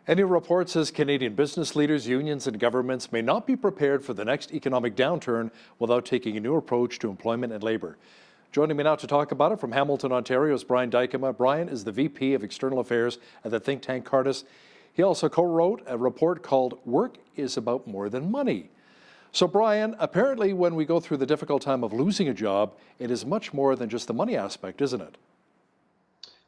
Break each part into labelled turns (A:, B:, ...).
A: A new report says Canadian business leaders, unions, and governments may not be prepared for the next economic downturn without taking a new approach to employment and labor. Joining me now to talk about it from Hamilton, Ontario is Brian Dijkema. Brian is the VP of External Affairs at the think tank Cardis. He also co-wrote a report called Work is About More Than Money. So Brian, apparently when we go through the difficult time of losing a job, it is much more than just the money aspect, isn't it?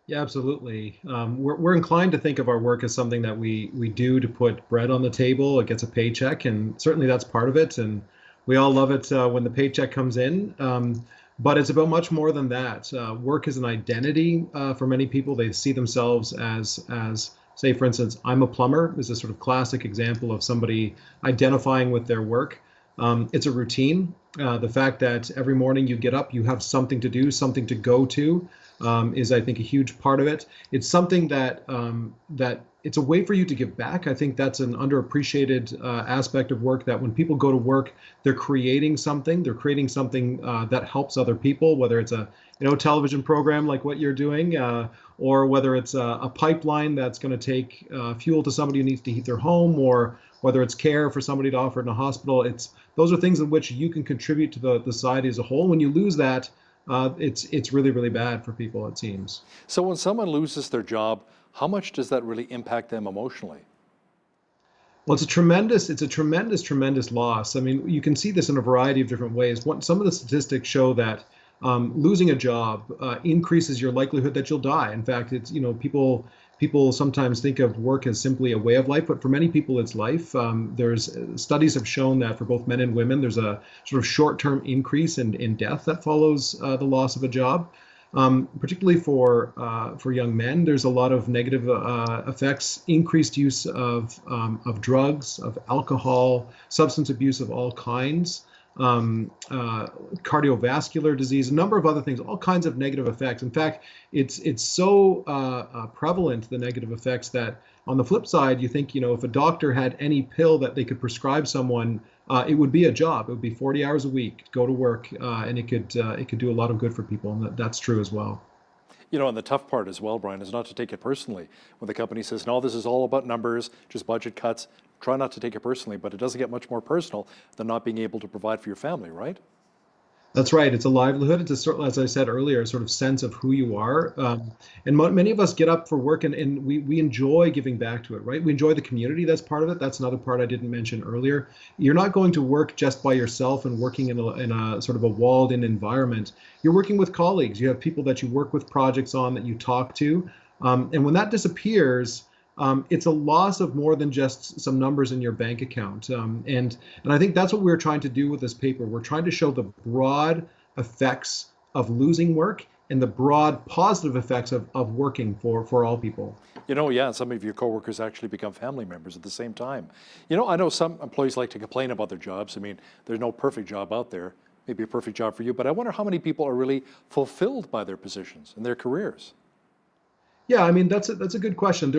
B: Yeah, absolutely. We're inclined to think of our work as something that we do to put bread on the table. It gets a paycheck, and certainly that's part of it. And we all love it when the paycheck comes in. But it's about much more than that. Work is an identity for many people. They see themselves as say, for instance, I'm a plumber is a sort of classic example of somebody identifying with their work. It's a routine. The fact that every morning you get up, you have something to do, something to go to, is, I think, a huge part of it. It's something that it's a way for you to give back. I think that's an underappreciated aspect of work, that when people go to work, they're creating something. They're creating something that helps other people, whether it's a television program like what you're doing, or whether it's a pipeline that's going to take fuel to somebody who needs to heat their home, or whether it's care for somebody to offer in a hospital. Those are things in which you can contribute to the society as a whole. When you lose that, it's really, really bad for people, it seems.
A: So when someone loses their job, how much does that really impact them emotionally?
B: Well, it's a tremendous loss. I mean, you can see this in a variety of different ways. Some of the statistics show that losing a job increases your likelihood that you'll die. In fact, it's, people sometimes think of work as simply a way of life, but for many people, it's life. There's studies have shown that for both men and women, there's a sort of short-term increase in death that follows the loss of a job. Particularly for young men, there's a lot of negative effects, increased use of drugs, of alcohol, substance abuse of all kinds, cardiovascular disease, a number of other things, all kinds of negative effects. In fact, it's so prevalent, the negative effects, that on the flip side, you think, if a doctor had any pill that they could prescribe someone, it would be a job. It would be 40 hours a week, go to work, and it could do a lot of good for people, and that's true as well.
A: And the tough part as well, Brian, is not to take it personally. When the company says, no, this is all about numbers, just budget cuts, try not to take it personally, but it doesn't get much more personal than not being able to provide for your family, right?
B: That's right. It's a livelihood. It's a sort, as I said earlier, a sort of sense of who you are. And many of us get up for work, and we enjoy giving back to it, right? We enjoy the community. That's part of it. That's another part I didn't mention earlier. You're not going to work just by yourself and working in a sort of a walled-in environment. You're working with colleagues. You have people that you work with projects on, that you talk to. And when that disappears, it's a loss of more than just some numbers in your bank account. And I think that's what we're trying to do with this paper. We're trying to show the broad effects of losing work and the broad positive effects of working for all people.
A: Some of your coworkers actually become family members at the same time. I know some employees like to complain about their jobs. I mean, there's no perfect job out there, maybe a perfect job for you, but I wonder how many people are really fulfilled by their positions and their careers.
B: Yeah, I mean, that's a good question.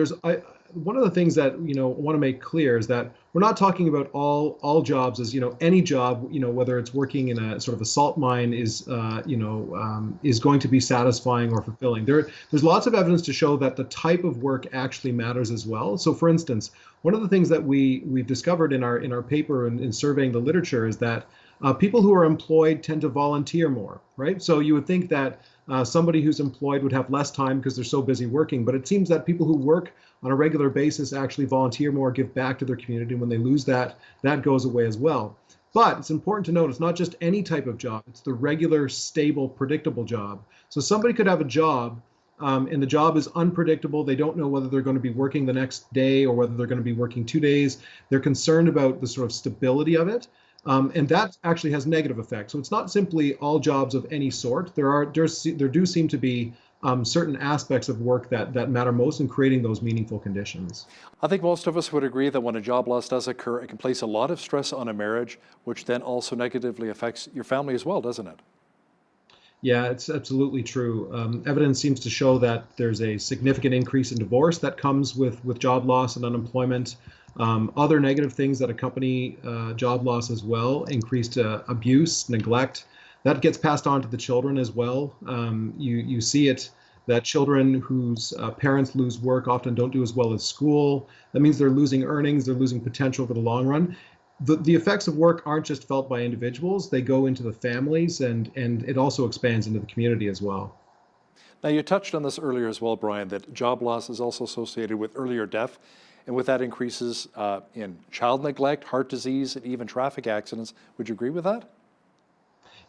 B: One of the things that want to make clear is that we're not talking about all jobs as any job, whether it's working in a sort of a salt mine is going to be satisfying or fulfilling. There's lots of evidence to show that the type of work actually matters as well. So, for instance, one of the things that we've discovered in our paper and in surveying the literature is that people who are employed tend to volunteer more, right? So you would think that somebody who's employed would have less time because they're so busy working, but it seems that people who work on a regular basis actually volunteer more, give back to their community. And when they lose that, that goes away as well. But it's important to note it's not just any type of job. It's the regular, stable, predictable job. So somebody could have a job and the job is unpredictable. They don't know whether they're going to be working the next day or whether they're going to be working 2 days. They're concerned about the sort of stability of it. And that actually has negative effects. So it's not simply all jobs of any sort. There do seem to be certain aspects of work that matter most in creating those meaningful conditions.
A: I think most of us would agree that when a job loss does occur, it can place a lot of stress on a marriage, which then also negatively affects your family as well, doesn't it?
B: Yeah, it's absolutely true. Evidence seems to show that there's a significant increase in divorce that comes with job loss and unemployment. Other negative things that accompany job loss as well, increased abuse, neglect, that gets passed on to the children as well. You see it that children whose parents lose work often don't do as well as school. That means they're losing earnings, they're losing potential for the long run. The effects of work aren't just felt by individuals, they go into the families, and it also expands into the community as well.
A: Now, you touched on this earlier as well, Brian, that job loss is also associated with earlier death, and with that increases in child neglect, heart disease, and even traffic accidents. Would you agree with that?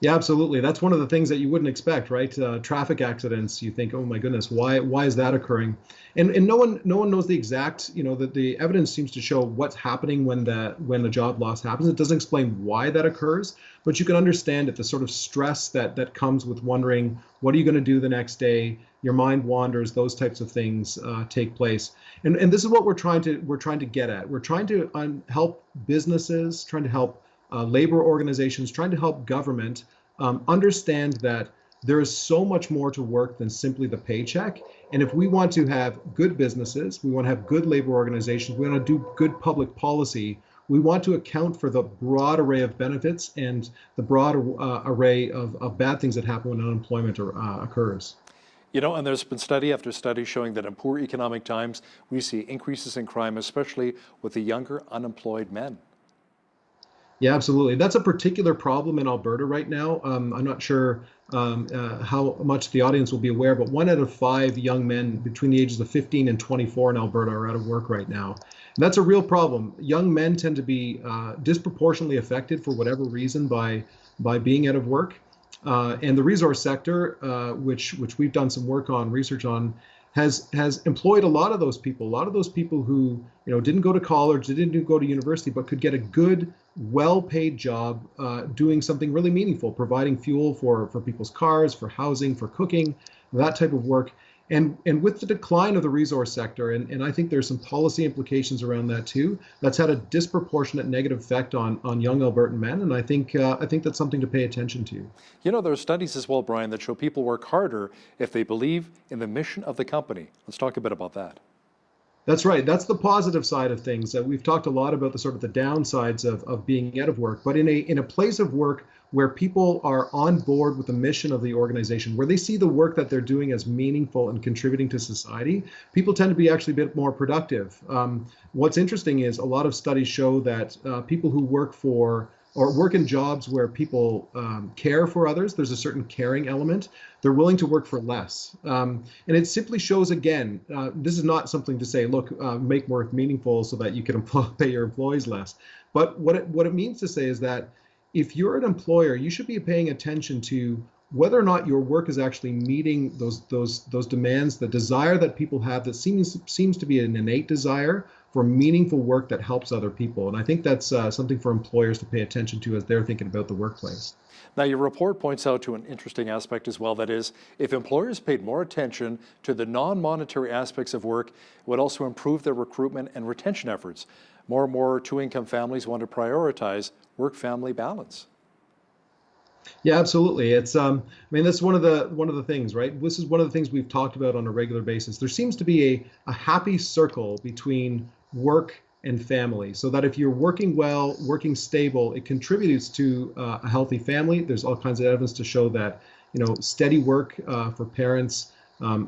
B: Yeah, absolutely. That's one of the things that you wouldn't expect, right? Traffic accidents. You think, oh my goodness, why is that occurring? And no one knows the exact. That the evidence seems to show what's happening when the job loss happens. It doesn't explain why that occurs, but you can understand it. The sort of stress that comes with wondering what are you going to do the next day. Your mind wanders. Those types of things take place. And this is what we're trying to get at. We're trying to help businesses, trying to help labor organizations, trying to help government understand that there is so much more to work than simply the paycheck. And if we want to have good businesses, we want to have good labor organizations, we want to do good public policy, we want to account for the broad array of benefits and the broad array of bad things that happen when unemployment occurs.
A: And there's been study after study showing that in poor economic times, we see increases in crime, especially with the younger unemployed men.
B: Yeah, absolutely. That's a particular problem in Alberta right now. I'm not sure how much the audience will be aware, but 1 out of 5 young men between the ages of 15 and 24 in Alberta are out of work right now. And that's a real problem. Young men tend to be disproportionately affected for whatever reason by being out of work. And the resource sector, which we've done some research on, has employed a lot of those people who didn't go to college, didn't go to university, but could get a good, well-paid job doing something really meaningful, providing fuel for people's cars, for housing, for cooking, that type of work. And with the decline of the resource sector, and I think there's some policy implications around that too, that's had a disproportionate negative effect on young Albertan men, and I think that's something to pay attention to.
A: There are studies as well, Brian, that show people work harder if they believe in the mission of the company. Let's talk a bit about that.
B: That's right. That's the positive side of things. We've talked a lot about the sort of the downsides of being out of work, but in a place of work where people are on board with the mission of the organization, where they see the work that they're doing as meaningful and contributing to society, people tend to be actually a bit more productive. What's interesting is a lot of studies show that people who work in jobs where people care for others, there's a certain caring element, they're willing to work for less. And it simply shows, again, this is not something to say, look, make work meaningful so that you can pay your employees less. But what it means to say is that if you're an employer, you should be paying attention to whether or not your work is actually meeting those demands, the desire that people have that seems to be an innate desire for meaningful work that helps other people. And I think that's something for employers to pay attention to as they're thinking about the workplace.
A: Now, your report points out to an interesting aspect as well. That is, if employers paid more attention to the non-monetary aspects of work, it would also improve their recruitment and retention efforts. More and more two-income families want to prioritize work-family balance.
B: Yeah, absolutely. It's that's one of the things, right? This is one of the things we've talked about on a regular basis. There seems to be a happy circle between work and family, so that if you're working well, working stable, it contributes to a healthy family. There's all kinds of evidence to show that steady work for parents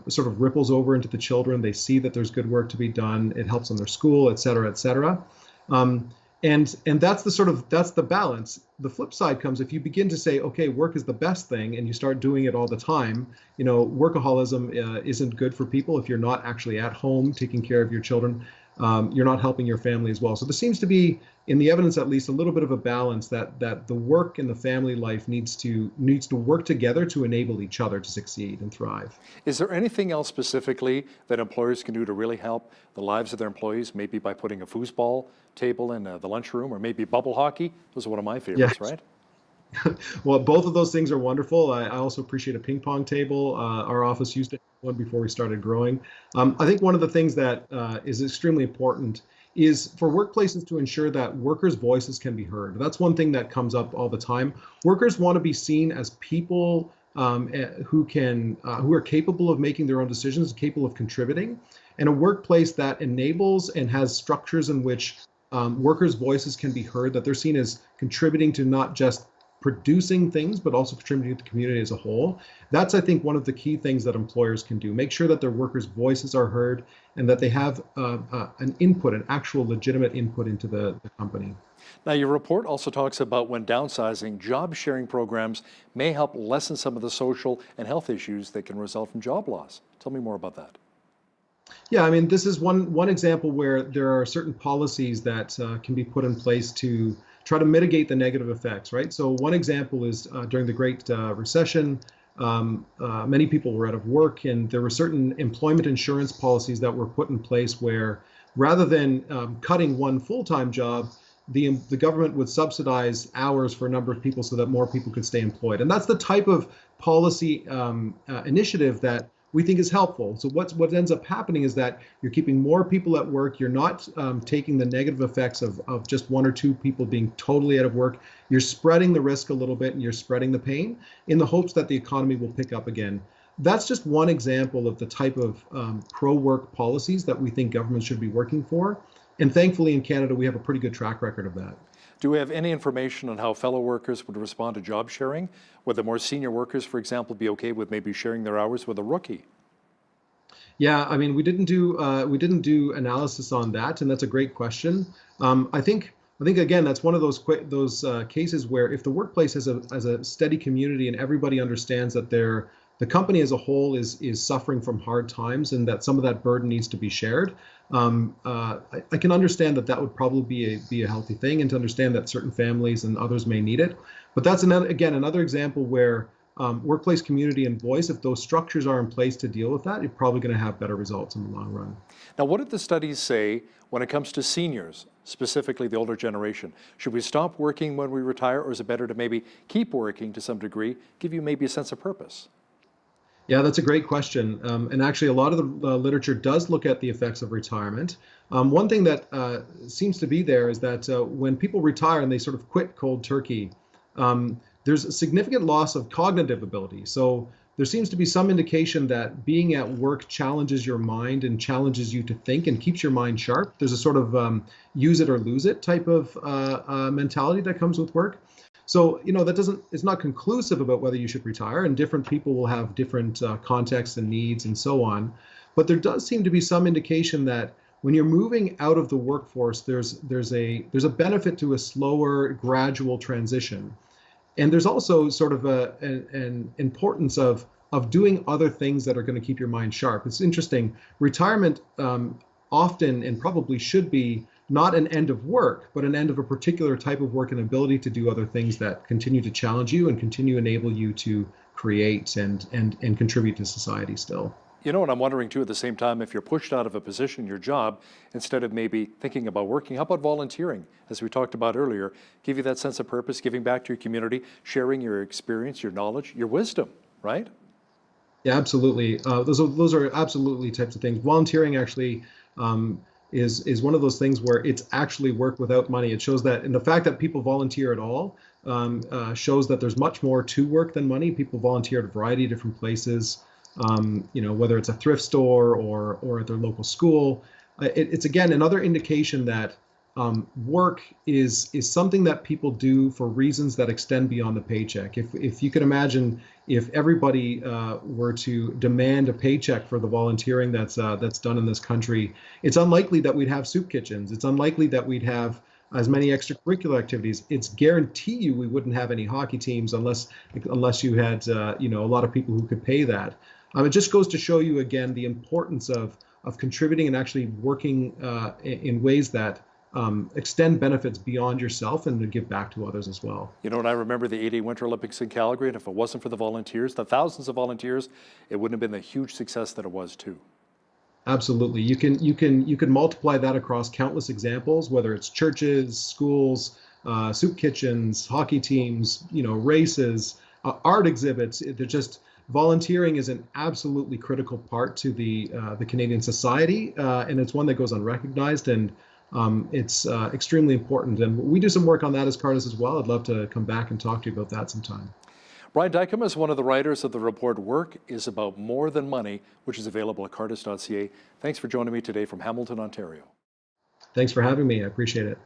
B: sort of ripples over into the children. They see that there's good work to be done. It helps on their school, et cetera, et cetera. And that's the balance. The flip side comes if you begin to say, okay, work is the best thing, and you start doing it all the time. Workaholism isn't good for people. If you're not actually at home taking care of your children, you're not helping your family as well. So there seems to be, in the evidence at least, a little bit of a balance that the work and the family life needs to work together to enable each other to succeed and thrive.
A: Is there anything else specifically that employers can do to really help the lives of their employees, maybe by putting a foosball table in the lunchroom, or maybe bubble hockey? Those are one of my favorites, right?
B: Well, both of those things are wonderful. I also appreciate a ping pong table. Our office used to have one before we started growing. I think one of the things that is extremely important is for workplaces to ensure that workers' voices can be heard. That's one thing that comes up all the time. Workers want to be seen as people who are capable of making their own decisions, capable of contributing, and a workplace that enables and has structures in which workers' voices can be heard, that they're seen as contributing to not just producing things, but also contributing to the community as a whole. That's, I think, one of the key things that employers can do. Make sure that their workers' voices are heard and that they have an input, an actual legitimate input into the company.
A: Now, your report also talks about when downsizing, job sharing programs may help lessen some of the social and health issues that can result from job loss. Tell me more about that.
B: Yeah, I mean, this is one example where there are certain policies that can be put in place to try to mitigate the negative effects, right? So one example is during the Great Recession, many people were out of work, and there were certain employment insurance policies that were put in place where, rather than cutting one full-time job, the government would subsidize hours for a number of people so that more people could stay employed. And that's the type of policy initiative that we think is helpful. So what ends up happening is that you're keeping more people at work. You're not taking the negative effects of just one or two people being totally out of work. You're spreading the risk a little bit, and you're spreading the pain in the hopes that the economy will pick up again. That's just one example of the type of pro-work policies that we think governments should be working for. And thankfully in Canada, we have a pretty good track record of that.
A: Do we have any information on how fellow workers would respond to job sharing? Would the more senior workers, for example, be okay with maybe sharing their hours with a rookie?
B: Yeah, I mean, we didn't do analysis on that, and that's a great question. I think again, that's one of those cases where if the workplace has a steady community and everybody understands that the company as a whole is suffering from hard times and that some of that burden needs to be shared, I can understand that would probably be a healthy thing, and to understand that certain families and others may need it. But that's another example where workplace community and voice, if those structures are in place to deal with that, you're probably going to have better results in the long run.
A: Now, what did the studies say when it comes to seniors, specifically the older generation? Should we stop working when we retire, or is it better to maybe keep working to some degree, give you maybe a sense of purpose?
B: Yeah, that's a great question. And actually, a lot of the literature does look at the effects of retirement. One thing that seems to be there is that when people retire and they sort of quit cold turkey, there's a significant loss of cognitive ability. So there seems to be some indication that being at work challenges your mind and challenges you to think and keeps your mind sharp. There's a sort of use it or lose it type of mentality that comes with work. So, it's not conclusive about whether you should retire, and different people will have different contexts and needs and so on. But there does seem to be some indication that when you're moving out of the workforce, there's a benefit to a slower, gradual transition. And there's also sort of an importance of doing other things that are going to keep your mind sharp. It's interesting. Retirement often and probably should be not an end of work, but an end of a particular type of work and ability to do other things that continue to challenge you and continue to enable you to create and contribute to society still.
A: You know what I'm wondering too at the same time, if you're pushed out of a position in your job, instead of maybe thinking about working, how about volunteering? As we talked about earlier, give you that sense of purpose, giving back to your community, sharing your experience, your knowledge, your wisdom, right?
B: Yeah, absolutely. Those are absolutely types of things. Volunteering actually is one of those things where it's actually work without money. It shows that, and the fact that people volunteer at all shows that there's much more to work than money. People volunteer at a variety of different places, whether it's a thrift store or at their local school. It's again another indication that work is something that people do for reasons that extend beyond the paycheck. If you can imagine, if everybody were to demand a paycheck for the volunteering that's done in this country, it's unlikely that we'd have soup kitchens. It's unlikely that we'd have as many extracurricular activities. It's guarantee you we wouldn't have any hockey teams unless you had a lot of people who could pay that. It just goes to show you again the importance of contributing and actually working in ways that extend benefits beyond yourself and to give back to others as well.
A: You know, and I remember the '88 Winter Olympics in Calgary, and if it wasn't for the volunteers, the thousands of volunteers, it wouldn't have been the huge success that it was too.
B: Absolutely. You can multiply that across countless examples, whether it's churches, schools, soup kitchens, hockey teams, races, art exhibits. They're just volunteering is an absolutely critical part to the Canadian society, and it's one that goes unrecognized, and it's extremely important. And we do some work on that as Cardis as well. I'd love to come back and talk to you about that sometime.
A: Brian Dijkema is one of the writers of the report Work is About More Than Money, which is available at cardis.ca. Thanks for joining me today from Hamilton, Ontario.
B: Thanks for having me. I appreciate it.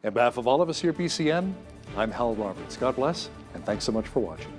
A: On behalf of all of us here at BCN, I'm Hal Roberts. God bless, and thanks so much for watching.